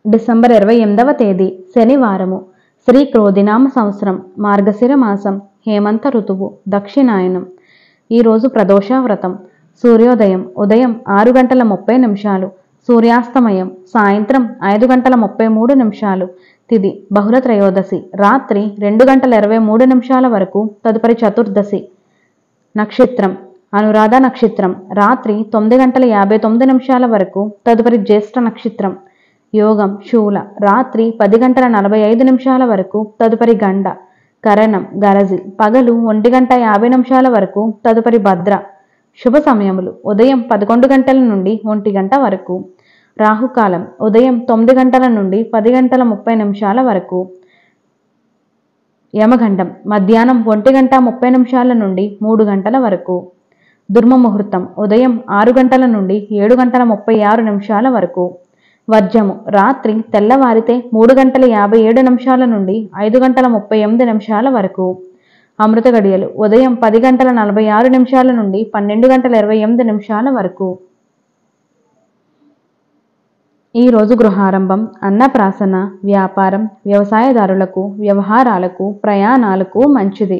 December 28వ తేదీ శనివారము. శ్రీ క్రోధినామ సంవత్సరం, మార్గశిర మాసం, హేమంత ఋతువు, దక్షిణాయనం. ఈరోజు ప్రదోష వ్రతం. సూర్యోదయం ఉదయం 6:30, సూర్యాస్తమయం సాయంత్రం 5:33. తిథి బహుళ త్రయోదశి రాత్రి 2:23 వరకు, తదుపరి చతుర్దశి. నక్షత్రం అనురాధ నక్షత్రం రాత్రి 9:59 వరకు, తదుపరి జ్యేష్ఠ నక్షత్రం. యోగం శూల రాత్రి 10:45 వరకు, తదుపరి గండ. కరణం గరజి పగలు 1:50 వరకు, తదుపరి భద్ర. శుభ సమయములు ఉదయం 11 నుండి 1 వరకు. రాహుకాలం ఉదయం 9 నుండి 10:30 వరకు. యమగండం మధ్యాహ్నం 1:30 నుండి 3 వరకు. దుర్మముహూర్తం ఉదయం 6 నుండి 7:36 వరకు. వర్జము రాత్రి తెల్లవారితే 3:57 నుండి 5:38 వరకు. అమృత గడియలు ఉదయం 10:46 నుండి 12:28 వరకు. ఈరోజు గృహారంభం, అన్నప్రాసన, వ్యాపారం, వ్యవసాయదారులకు, వ్యవహారాలకు, ప్రయాణాలకు మంచిది.